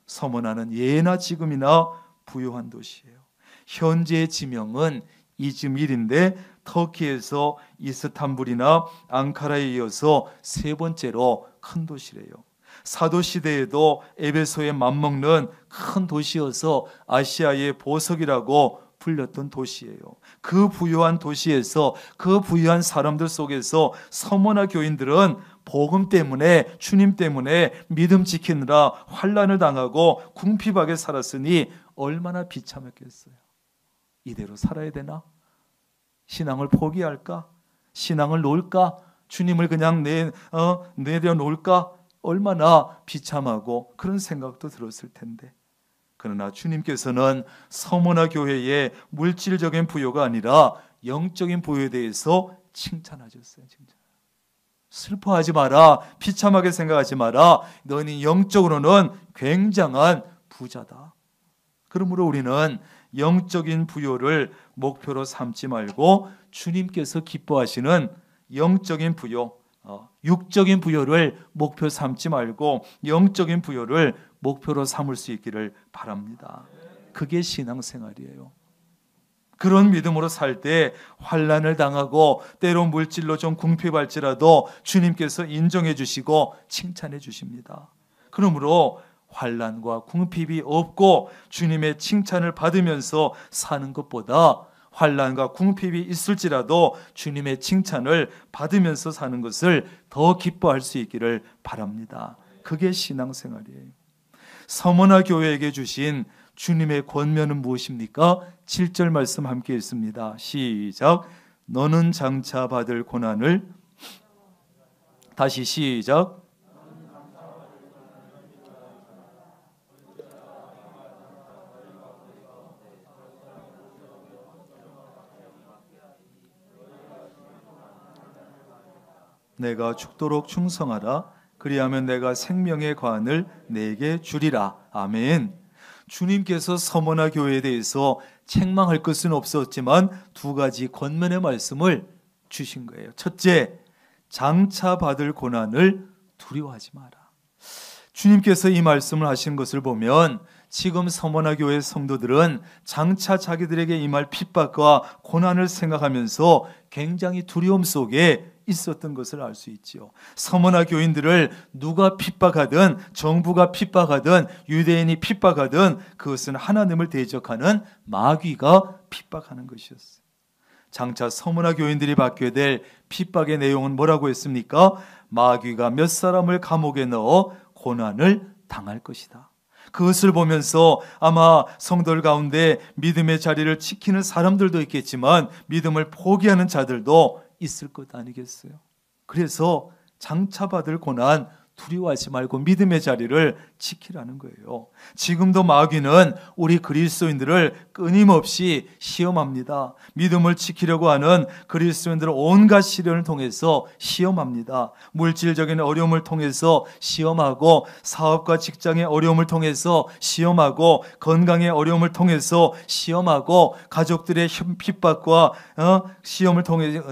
서머나는 예나 지금이나 부유한 도시예요. 현재의 지명은 이즈밀인데 터키에서 이스탄불이나 앙카라에 이어서 세 번째로 큰 도시래요. 사도시대에도 에베소에 맞먹는 큰 도시여서 아시아의 보석이라고 불렸던 도시예요. 그 부유한 도시에서, 그 부유한 사람들 속에서 서머나 교인들은 복음 때문에, 주님 때문에 믿음 지키느라 환난을 당하고 궁핍하게 살았으니 얼마나 비참했겠어요. 이대로 살아야 되나? 신앙을 포기할까? 신앙을 놓을까? 주님을 그냥 내려놓을까? 얼마나 비참하고 그런 생각도 들었을 텐데, 그러나 주님께서는 서머나 교회의 물질적인 부요가 아니라 영적인 부요에 대해서 칭찬하셨어요. 슬퍼하지 마라, 비참하게 생각하지 마라, 너는 영적으로는 굉장한 부자다. 그러므로 우리는 영적인 부요를 목표로 삼지 말고 주님께서 기뻐하시는 영적인 부요, 육적인 부요를 목표 삼지 말고 영적인 부요를 목표로 삼을 수 있기를 바랍니다. 그게 신앙생활이에요. 그런 믿음으로 살 때 환난을 당하고 때로 물질로 좀 궁핍할지라도 주님께서 인정해 주시고 칭찬해 주십니다. 그러므로 환난과 궁핍이 없고 주님의 칭찬을 받으면서 사는 것보다 환난과 궁핍이 있을지라도 주님의 칭찬을 받으면서 사는 것을 더 기뻐할 수 있기를 바랍니다. 그게 신앙생활이에요. 서머나 교회에게 주신 주님의 권면은 무엇입니까? 7절 말씀 함께 읽습니다. 시작. 너는 장차 받을 고난을, 다시 시작. 내가 죽도록 충성하라. 그리하면 내가 생명의 관을 내게 주리라. 아멘. 주님께서 서머나 교회에 대해서 책망할 것은 없었지만 두 가지 권면의 말씀을 주신 거예요. 첫째, 장차 받을 고난을 두려워하지 마라. 주님께서 이 말씀을 하신 것을 보면 지금 서머나 교회 성도들은 장차 자기들에게 임할 핍박과 고난을 생각하면서 굉장히 두려움 속에 있었던 것을 알 수 있지요. 서머나 교인들을 누가 핍박하든, 정부가 핍박하든, 유대인이 핍박하든 그것은 하나님을 대적하는 마귀가 핍박하는 것이었어요. 장차 서머나 교인들이 받게 될 핍박의 내용은 뭐라고 했습니까? 마귀가 몇 사람을 감옥에 넣어 고난을 당할 것이다. 그것을 보면서 아마 성도들 가운데 믿음의 자리를 지키는 사람들도 있겠지만 믿음을 포기하는 자들도 있을 것 아니겠어요? 그래서 장차 받을 고난 두려워하지 말고 믿음의 자리를 지키라는 거예요. 지금도 마귀는 우리 그리스도인들을 끊임없이 시험합니다. 믿음을 지키려고 하는 그리스도인들을 온갖 시련을 통해서 시험합니다. 물질적인 어려움을 통해서 시험하고, 사업과 직장의 어려움을 통해서 시험하고, 건강의 어려움을 통해서 시험하고, 가족들의 핍박과 시험을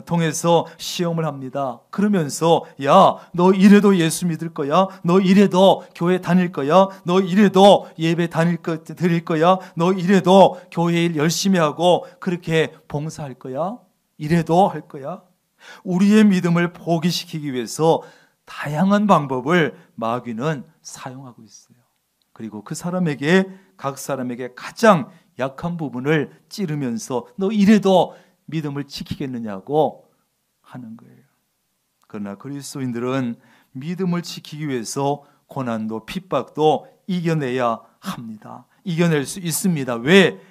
통해서 시험을 합니다. 그러면서 야, 너 이래도 예수 믿을 거야? 너 이래도 교회 다닐 거야? 너 이래도 예배 드릴 거야? 너 이래도 교회 일 열심히 하고 그렇게 봉사할 거야? 이래도 할 거야? 우리의 믿음을 포기시키기 위해서 다양한 방법을 마귀는 사용하고 있어요. 그리고 그 사람에게, 각 사람에게 가장 약한 부분을 찌르면서 너 이래도 믿음을 지키겠느냐고 하는 거예요. 그러나 그리스도인들은 믿음을 지키기 위해서 고난도 핍박도 이겨내야 합니다. 이겨낼 수 있습니다. 왜?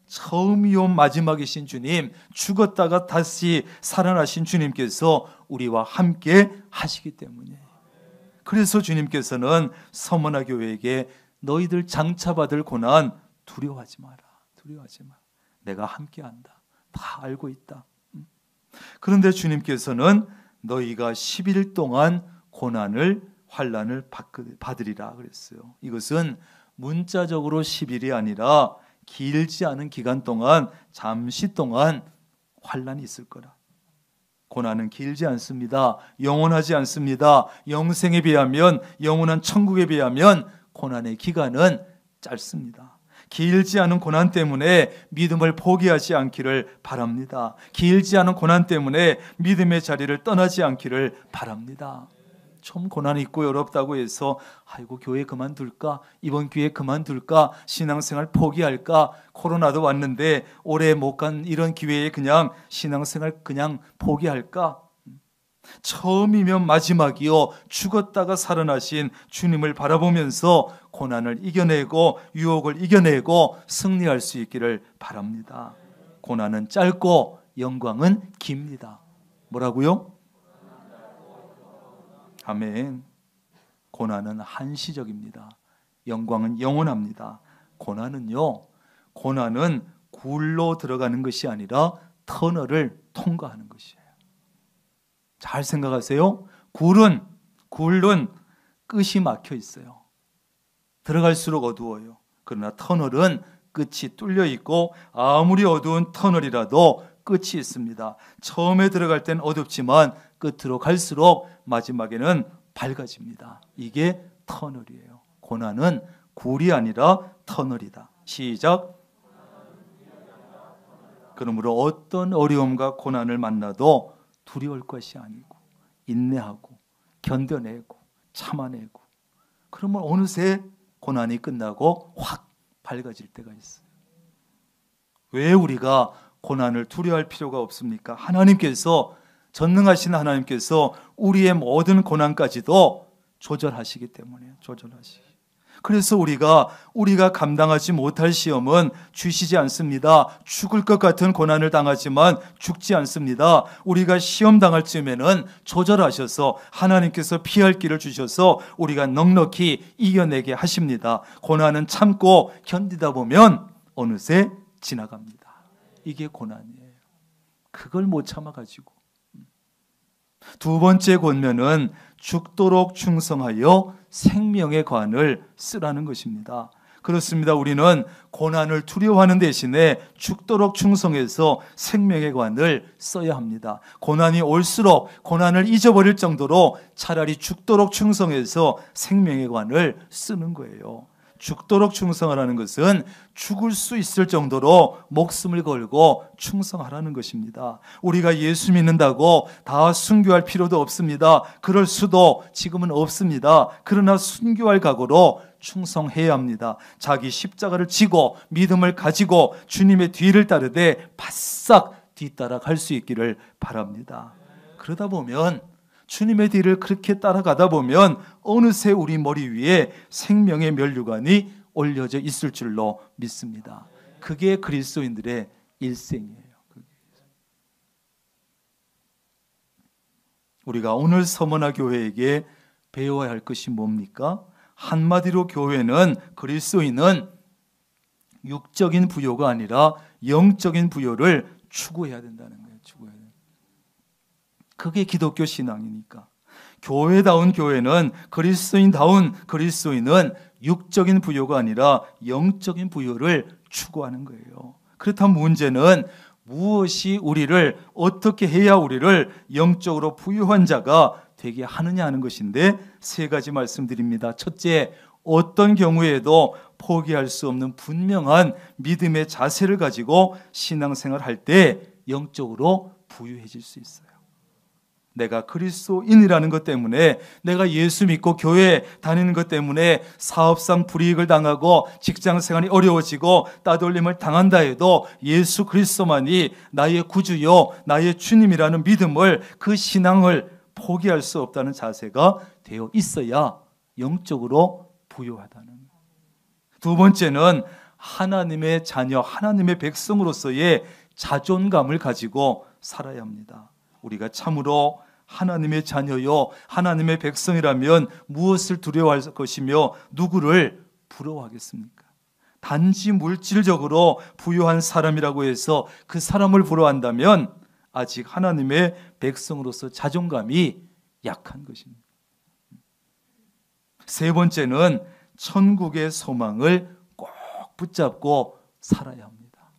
처음이요 마지막이신 주님, 죽었다가 다시 살아나신 주님께서 우리와 함께 하시기 때문이에요. 그래서 주님께서는 서머나 교회에게 너희들 장차 받을 고난 두려워하지 마라. 두려워하지 마라. 내가 함께한다. 다 알고 있다. 그런데 주님께서는 너희가 10일 동안 고난을, 환난을 받으리라 그랬어요. 이것은 문자적으로 10일이 아니라 길지 않은 기간 동안, 잠시 동안 환난이 있을 거라. 고난은 길지 않습니다. 영원하지 않습니다. 영생에 비하면, 영원한 천국에 비하면 고난의 기간은 짧습니다. 길지 않은 고난 때문에 믿음을 포기하지 않기를 바랍니다. 길지 않은 고난 때문에 믿음의 자리를 떠나지 않기를 바랍니다. 좀 고난이 있고 어렵다고 해서 아이고 교회 그만둘까? 이번 기회에 그만둘까? 신앙생활 포기할까? 코로나도 왔는데 올해 못 간 이런 기회에 그냥 신앙생활 그냥 포기할까? 처음이면 마지막이요, 죽었다가 살아나신 주님을 바라보면서 고난을 이겨내고 유혹을 이겨내고 승리할 수 있기를 바랍니다. 고난은 짧고 영광은 깁니다. 뭐라고요? 아멘. 고난은 한시적입니다. 영광은 영원합니다. 고난은요, 고난은 굴로 들어가는 것이 아니라 터널을 통과하는 것이에요. 잘 생각하세요. 굴은 끝이 막혀 있어요. 들어갈수록 어두워요. 그러나 터널은 끝이 뚫려 있고 아무리 어두운 터널이라도 끝이 있습니다. 처음에 들어갈 땐 어둡지만 끝으로 갈수록 마지막에는 밝아집니다. 이게 터널이에요. 고난은 굴이 아니라 터널이다. 시작. 그러므로 어떤 어려움과 고난을 만나도 두려울 것이 아니고 인내하고 견뎌내고 참아내고, 그러면 어느새 고난이 끝나고 확 밝아질 때가 있어요. 왜 우리가 고난을 두려워할 필요가 없습니까? 하나님께서, 전능하신 하나님께서 우리의 모든 고난까지도 조절하시기 때문에 조절하시기. 그래서 우리가 감당하지 못할 시험은 주시지 않습니다. 죽을 것 같은 고난을 당하지만 죽지 않습니다. 우리가 시험 당할 쯤에는 조절하셔서 하나님께서 피할 길을 주셔서 우리가 넉넉히 이겨내게 하십니다. 고난은 참고 견디다 보면 어느새 지나갑니다. 이게 고난이에요. 그걸 못 참아가지고. 두 번째 권면은 죽도록 충성하여 생명의 관을 쓰라는 것입니다. 그렇습니다. 우리는 고난을 두려워하는 대신에 죽도록 충성해서 생명의 관을 써야 합니다. 고난이 올수록 고난을 잊어버릴 정도로 차라리 죽도록 충성해서 생명의 관을 쓰는 거예요. 죽도록 충성하라는 것은 죽을 수 있을 정도로 목숨을 걸고 충성하라는 것입니다. 우리가 예수 믿는다고 다 순교할 필요도 없습니다. 그럴 수도 지금은 없습니다. 그러나 순교할 각오로 충성해야 합니다. 자기 십자가를 지고 믿음을 가지고 주님의 뒤를 따르되 바싹 뒤따라 갈 수 있기를 바랍니다. 그러다 보면 주님의 뒤를 그렇게 따라가다 보면 어느새 우리 머리 위에 생명의 면류관이 올려져 있을 줄로 믿습니다. 그게 그리스도인들의 일생이에요. 우리가 오늘 서머나 교회에게 배워야 할 것이 뭡니까? 한마디로 교회는, 그리스도인은 육적인 부요가 아니라 영적인 부요를 추구해야 된다는 거예요. 그게 기독교 신앙이니까. 교회다운 교회는, 그리스도인다운 그리스도인은 육적인 부요가 아니라 영적인 부요를 추구하는 거예요. 그렇다면 문제는 무엇이 우리를, 어떻게 해야 우리를 영적으로 부유한 자가 되게 하느냐 하는 것인데, 세 가지 말씀드립니다. 첫째, 어떤 경우에도 포기할 수 없는 분명한 믿음의 자세를 가지고 신앙생활을 할 때 영적으로 부유해질 수 있어요. 내가 그리스도인이라는 것 때문에, 내가 예수 믿고 교회 다니는 것 때문에 사업상 불이익을 당하고 직장생활이 어려워지고 따돌림을 당한다 해도 예수 그리스도만이 나의 구주요 나의 주님이라는 믿음을, 그 신앙을 포기할 수 없다는 자세가 되어 있어야 영적으로 부유하다는 거예요. 두 번째는 하나님의 자녀, 하나님의 백성으로서의 자존감을 가지고 살아야 합니다. 우리가 참으로 하나님의 자녀요 하나님의 백성이라면 무엇을 두려워할 것이며 누구를 부러워하겠습니까? 단지 물질적으로 부유한 사람이라고 해서 그 사람을 부러워한다면 아직 하나님의 백성으로서 자존감이 약한 것입니다. 세 번째는 천국의 소망을 꼭 붙잡고 살아야 합니다.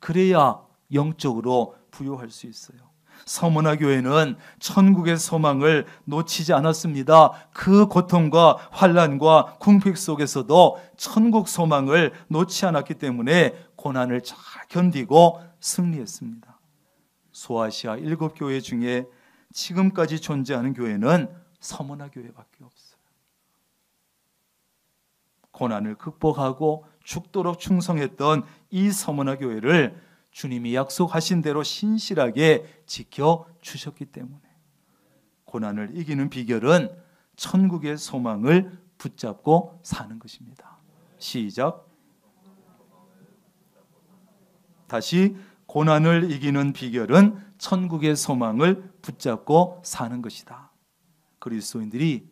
그래야 영적으로 부유할 수 있어요. 서머나 교회는 천국의 소망을 놓치지 않았습니다. 그 고통과 환난과 궁핍 속에서도 천국 소망을 놓지 않았기 때문에 고난을 잘 견디고 승리했습니다. 소아시아 7교회 중에 지금까지 존재하는 교회는 서머나 교회밖에 없어요. 고난을 극복하고 죽도록 충성했던 이 서머나 교회를 주님이 약속하신 대로 신실하게 지켜주셨기 때문에, 고난을 이기는 비결은 천국의 소망을 붙잡고 사는 것입니다. 시작. 다시, 고난을 이기는 비결은 천국의 소망을 붙잡고 사는 것이다. 그리스도인들이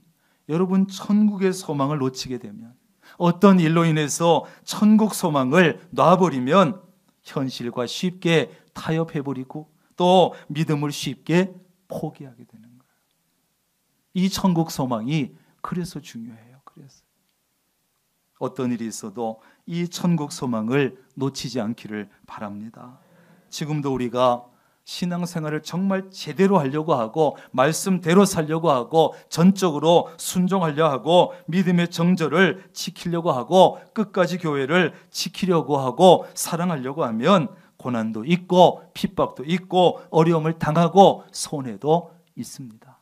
여러분 천국의 소망을 놓치게 되면, 어떤 일로 인해서 천국 소망을 놔버리면 현실과 쉽게 타협해버리고 또 믿음을 쉽게 포기하게 되는 거예요. 이 천국 소망이 그래서 중요해요. 그래서 어떤 일이 있어도 이 천국 소망을 놓치지 않기를 바랍니다. 지금도 우리가 신앙생활을 정말 제대로 하려고 하고 말씀대로 살려고 하고 전적으로 순종하려 하고 믿음의 정절을 지키려고 하고 끝까지 교회를 지키려고 하고 사랑하려고 하면 고난도 있고 핍박도 있고 어려움을 당하고 손해도 있습니다.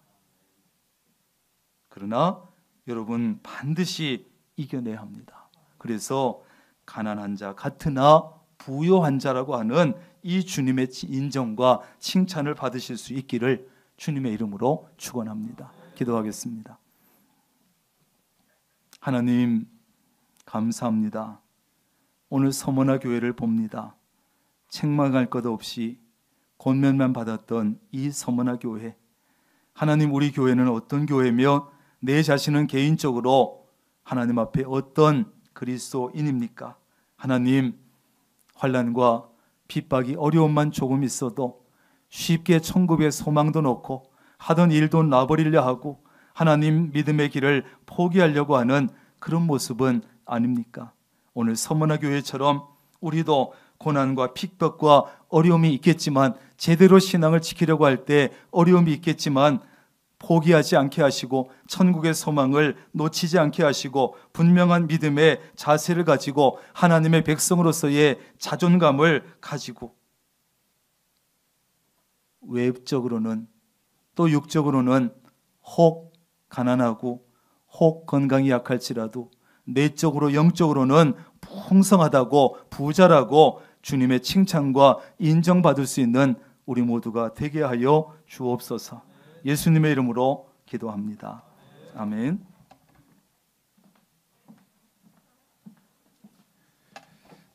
그러나 여러분 반드시 이겨내야 합니다. 그래서 가난한 자 같으나 부요한 자라고 하는 이 주님의 인정과 칭찬을 받으실 수 있기를 주님의 이름으로 축원합니다. 기도하겠습니다. 하나님 감사합니다. 오늘 서머나 교회를 봅니다. 책망할 것 없이 권면만 받았던 이 서머나 교회, 하나님 우리 교회는 어떤 교회며 내 자신은 개인적으로 하나님 앞에 어떤 그리스도인입니까? 하나님 환난과 핍박이 어려움만 조금 있어도 쉽게 천국의 소망도 놓고 하던 일도 놔버리려 하고 하나님 믿음의 길을 포기하려고 하는 그런 모습은 아닙니까? 오늘 서머나 교회처럼 우리도 고난과 핍박과 어려움이 있겠지만 제대로 신앙을 지키려고 할 때 어려움이 있겠지만 포기하지 않게 하시고 천국의 소망을 놓치지 않게 하시고 분명한 믿음의 자세를 가지고 하나님의 백성으로서의 자존감을 가지고 외적으로는 또 육적으로는 혹 가난하고 혹 건강이 약할지라도 내적으로 영적으로는 풍성하다고 부자라고 주님의 칭찬과 인정받을 수 있는 우리 모두가 되게 하여 주옵소서. 예수님의 이름으로 기도합니다. 아멘.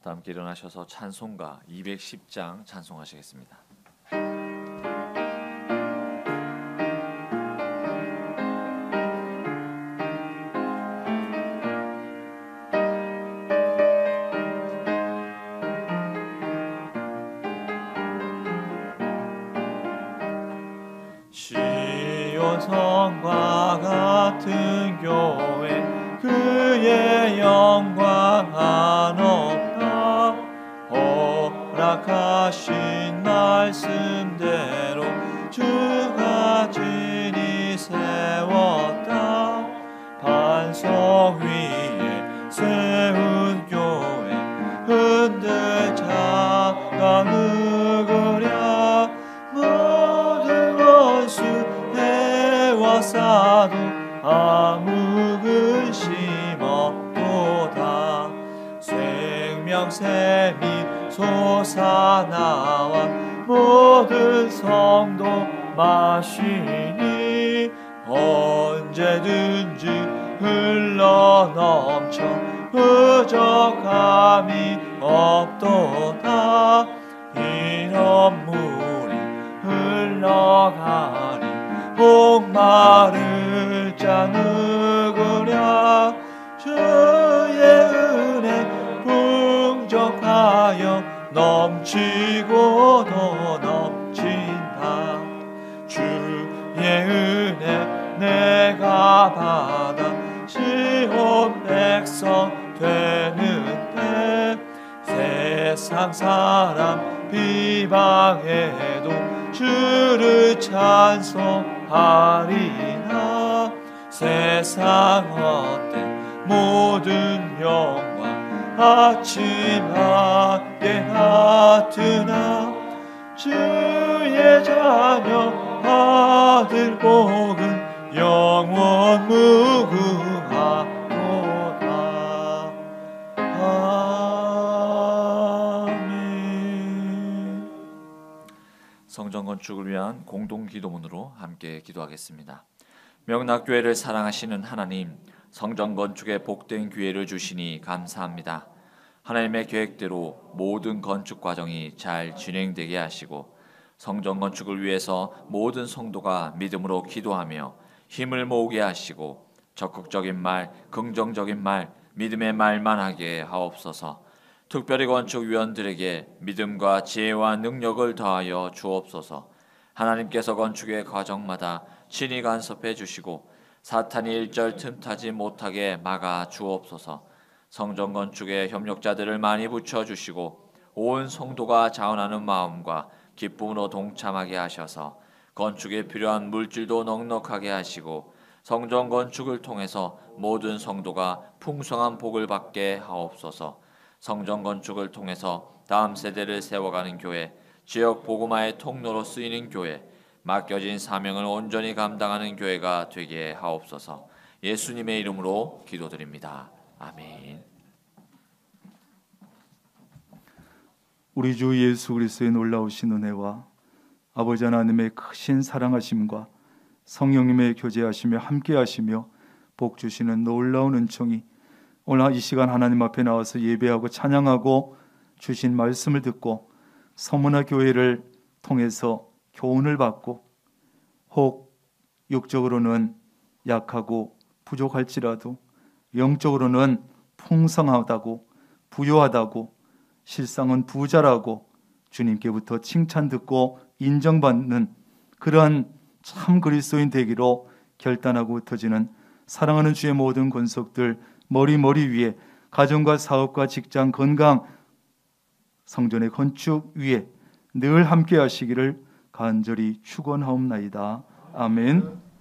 다 함께 일어나셔서 찬송가 210장 찬송하시겠습니다. 시온 성과 같은 교회 그의 영광 한없다 허락하신 말씀대로 주가 진히 세웠다 반석 위에 세운 교회 흔들 자가 누구랴 모든 원수 해와사도 아무 근심 없도다 생명샘이 솟아나와 모든 성도 마시니 언제든지 흘러넘쳐 부족함이 없도다 이런 물이 흘러가니 목마를 자 누구랴 주의 은혜 풍족하여 넘치고도 넘친다 주의 은혜 내가 받아 시온 백성 되는데 세상 사람 비방해도 주를 찬송하리라 세상 헛된 모든 영광 아침하게 하트나 주의 자녀 아들 복은 영원 무궁하도다. 아멘. 성전 건축을 위한 공동 기도문으로 함께 기도하겠습니다. 명락교회를 사랑하시는 하나님, 성전 건축에 복된 기회를 주시니 감사합니다. 하나님의 계획대로 모든 건축 과정이 잘 진행되게 하시고 성전 건축을 위해서 모든 성도가 믿음으로 기도하며 힘을 모으게 하시고 적극적인 말, 긍정적인 말, 믿음의 말만 하게 하옵소서. 특별히 건축위원들에게 믿음과 지혜와 능력을 더하여 주옵소서. 하나님께서 건축의 과정마다 친히 간섭해 주시고 사탄이 일절 틈타지 못하게 막아 주옵소서. 성전 건축에 협력자들을 많이 붙여주시고 온 성도가 자원하는 마음과 기쁨으로 동참하게 하셔서 건축에 필요한 물질도 넉넉하게 하시고 성전 건축을 통해서 모든 성도가 풍성한 복을 받게 하옵소서. 성전 건축을 통해서 다음 세대를 세워가는 교회, 지역 복음화의 통로로 쓰이는 교회, 맡겨진 사명을 온전히 감당하는 교회가 되게 하옵소서. 예수님의 이름으로 기도드립니다. 아멘. 우리 주 예수 그리스도의 놀라우신 은혜와 아버지 하나님의 크신 사랑하심과 성령님의 교제하시며 함께하시며 복 주시는 놀라운 은총이 오늘 이 시간 하나님 앞에 나와서 예배하고 찬양하고 주신 말씀을 듣고 서문화 교회를 통해서 교훈을 받고 혹 육적으로는 약하고 부족할지라도 영적으로는 풍성하다고 부요하다고 실상은 부자라고 주님께부터 칭찬 듣고 인정받는 그러한 참 그리스도인 되기로 결단하고 흩어지는 사랑하는 주의 모든 권속들 머리 위에 가정과 사업과 직장 건강 성전의 건축 위에 늘 함께 하시기를 간절히 축원하옵나이다. 아멘.